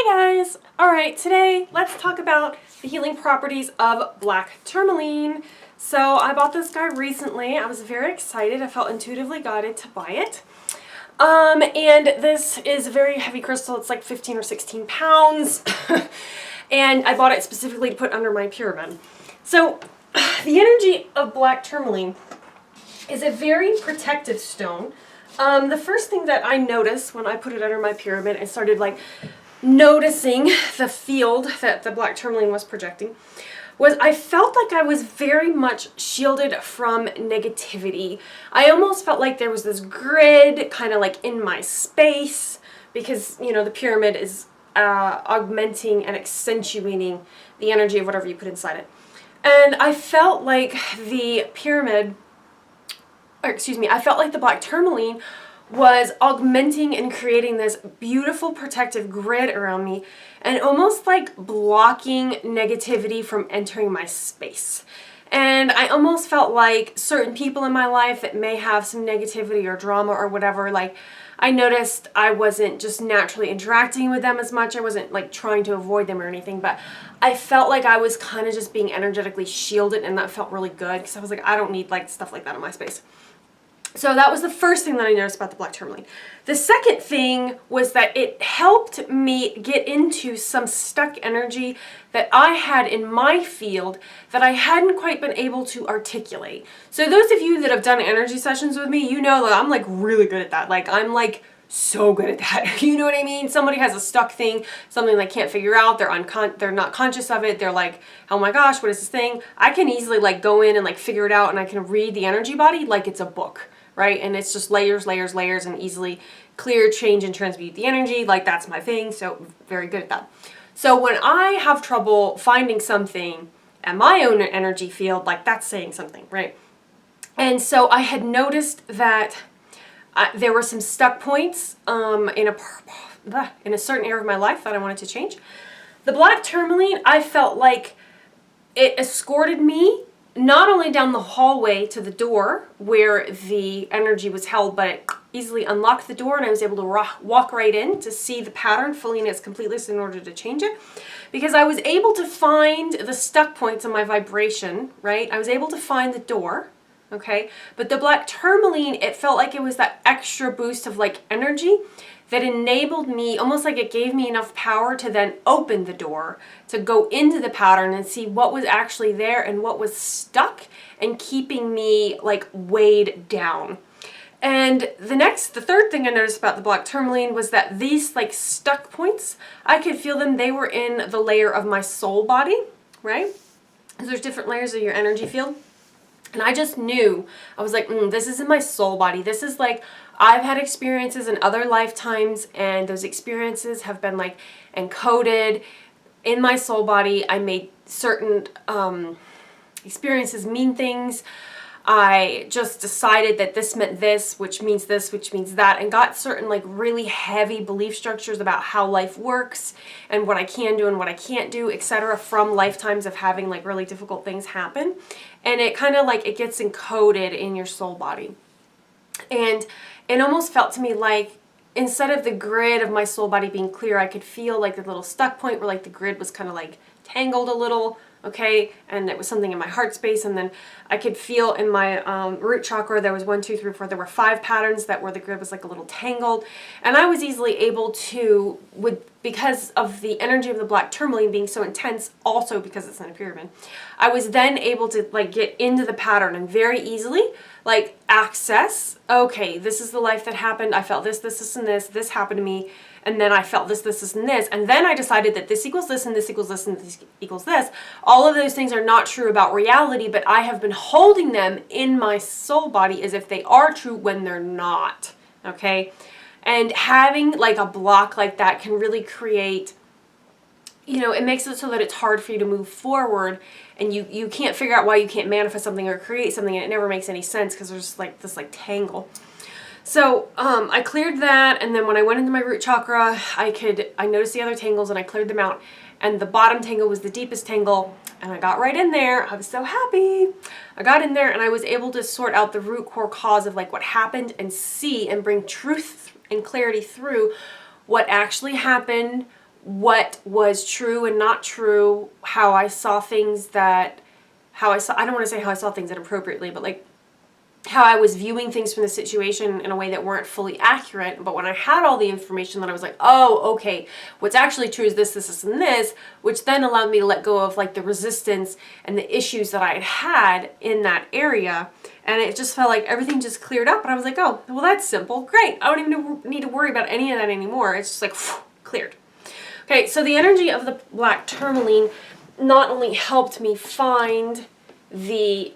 Hi guys! Alright, today let's talk about the healing properties of black tourmaline. So I bought this guy recently. I was very excited. I felt intuitively guided to buy it. And this is a very heavy crystal. It's like 15 or 16 pounds. And I bought it specifically to put under my pyramid. So the energy of black tourmaline is a very protective stone. The first thing that I noticed when I put it under my pyramid and started noticing the field that the black tourmaline was projecting was I felt like I was very much shielded from negativity. I almost felt like there was this grid kind of like in my space because, you know, the pyramid is augmenting and accentuating the energy of whatever you put inside it. And I felt like the pyramid, I felt like the black tourmaline was augmenting and creating this beautiful protective grid around me and almost like blocking negativity from entering my space. And I almost felt like certain people in my life that may have some negativity or drama or whatever, like I noticed I wasn't just naturally interacting with them as much. I wasn't like trying to avoid them or anything, but I felt like I was kind of just being energetically shielded, and that felt really good because I was like, I don't need like stuff like that in my space. So that was the first thing that I noticed about the black tourmaline. The second thing was that it helped me get into some stuck energy that I had in my field that I hadn't quite been able to articulate. So those of you that have done energy sessions with me, you know that I'm like really good at that. Like I'm like so good at that. You know what I mean? Somebody has a stuck thing, something they can't figure out. They're not conscious of it. They're like, oh my gosh, what is this thing? I can easily like go in and like figure it out, and I can read the energy body like it's a book. Right? And it's just layers, layers, layers, and easily clear, change, and transmute the energy. Like that's my thing, so very good at that. So when I have trouble finding something at my own energy field, like that's saying something, right? And so I had noticed that there were some stuck points in a certain area of my life that I wanted to change. The black tourmaline, I felt like it escorted me not only down the hallway to the door where the energy was held, but it easily unlocked the door and I was able to walk right in to see the pattern fully in its completeness in order to change it. Because I was able to find the stuck points in my vibration, right? I was able to find the door, okay? But the black tourmaline, it felt like it was that extra boost of like energy that enabled me, almost like it gave me enough power to then open the door, to go into the pattern and see what was actually there and what was stuck and keeping me like weighed down. And the third thing I noticed about the black tourmaline was that these like stuck points, I could feel them, they were in the layer of my soul body, right? Because there's different layers of your energy field. And I just knew, I was like, this is in my soul body. This is like, I've had experiences in other lifetimes, and those experiences have been like encoded in my soul body. I made certain experiences mean things. I just decided that this meant this, which means that, and got certain like really heavy belief structures about how life works and what I can do and what I can't do, etc., from lifetimes of having like really difficult things happen. And it kind of like, it gets encoded in your soul body. And it almost felt to me like instead of the grid of my soul body being clear, I could feel like the little stuck point where like the grid was kind of like tangled a little, okay, and it was something in my heart space, and then I could feel in my root chakra there was 1, 2, 3, 4. There were 5 patterns that where the grid was like a little tangled, and I was easily able to, because of the energy of the black tourmaline being so intense, also because it's in a pyramid, I was then able to like get into the pattern and very easily like access, okay, this is the life that happened. I felt this, and this happened to me. And then I felt this, and this. And then I decided that this equals this, and this equals this, and this equals this. All of those things are not true about reality, but I have been holding them in my soul body as if they are true when they're not, okay? And having like a block like that can really create, you know, it makes it so that it's hard for you to move forward, and you can't figure out why you can't manifest something or create something, and it never makes any sense because there's like this like tangle. So I cleared that, and then when I went into my root chakra, I noticed the other tangles and I cleared them out, and the bottom tangle was the deepest tangle, and I got right in there. I was so happy. I got in there and I was able to sort out the root core cause of like what happened and see and bring truth and clarity through what actually happened, what was true and not true, how I saw things that, I don't want to say how I saw things inappropriately, but like how I was viewing things from the situation in a way that weren't fully accurate. But when I had all the information, then I was like, oh, okay, what's actually true is this, and this, which then allowed me to let go of like the resistance and the issues that I had had in that area. And it just felt like everything just cleared up. And I was like, oh, well, that's simple. Great. I don't even need to worry about any of that anymore. It's just like, cleared. Okay, so the energy of the black tourmaline not only helped me find the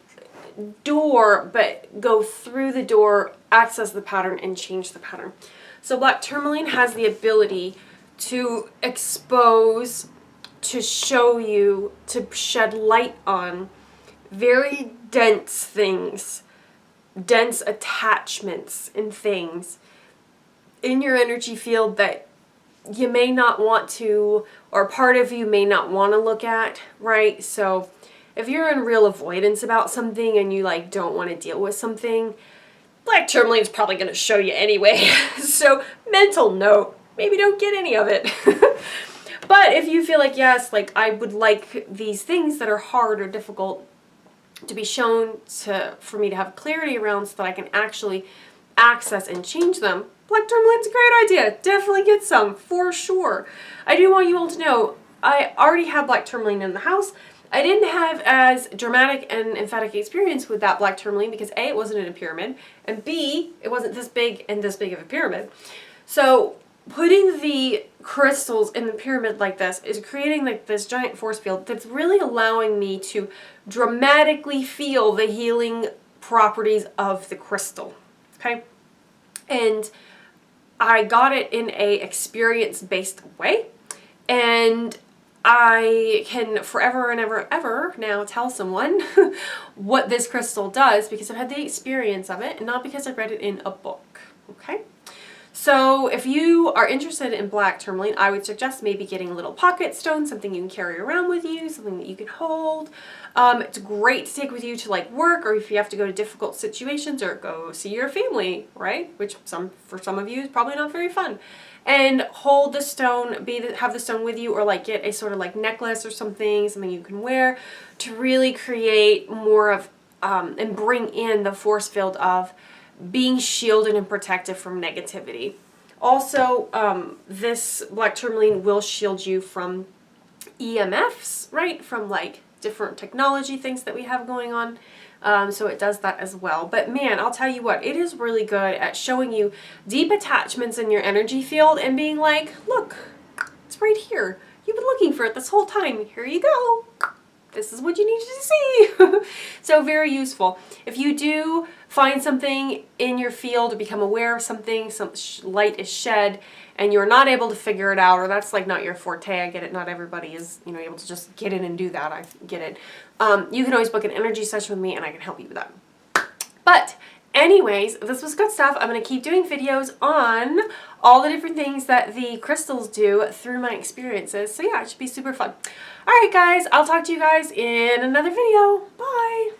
door, but go through the door, access the pattern, and change the pattern. So black tourmaline has the ability to expose, to show you, to shed light on very dense things, dense attachments and things in your energy field that you may not want to, or part of you may not want to look at, right? So if you're in real avoidance about something and you like don't want to deal with something, black tourmaline is probably going to show you anyway. So mental note, maybe don't get any of it. But if you feel like, yes, like I would like these things that are hard or difficult to be shown for me to have clarity around so that I can actually access and change them, black tourmaline's a great idea. Definitely get some, for sure. I do want you all to know, I already have black tourmaline in the house. I didn't have as dramatic and emphatic experience with that black tourmaline because A, it wasn't in a pyramid, and B, it wasn't this big and this big of a pyramid. So putting the crystals in the pyramid like this is creating like this giant force field that's really allowing me to dramatically feel the healing properties of the crystal. Okay? And I got it in a experience-based way, and I can forever and ever now tell someone what this crystal does because I've had the experience of it and not because I read it in a book. Okay? So if you are interested in black tourmaline, I would suggest maybe getting a little pocket stone, something you can carry around with you, something that you can hold. It's great to take with you to like work, or if you have to go to difficult situations or go see your family, right? Which for some of you is probably not very fun. And hold the stone, have the stone with you, or like get a sort of like necklace or something you can wear to really create more of and bring in the force field of being shielded and protected from negativity. Also, this black tourmaline will shield you from EMFs, right? From like different technology things that we have going on. So it does that as well. But man, I'll tell you what, it is really good at showing you deep attachments in your energy field and being like, look, it's right here. You've been looking for it this whole time. Here you go. This is what you needed to see. So very useful. If you do find something in your field or become aware of something, some light is shed, and you're not able to figure it out, or that's like not your forte, I get it, not everybody is able to just get in and do that, I get it. You can always book an energy session with me and I can help you with that. But anyways, this was good stuff. I'm going to keep doing videos on all the different things that the crystals do through my experiences. So yeah, it should be super fun. Alright guys, I'll talk to you guys in another video. Bye!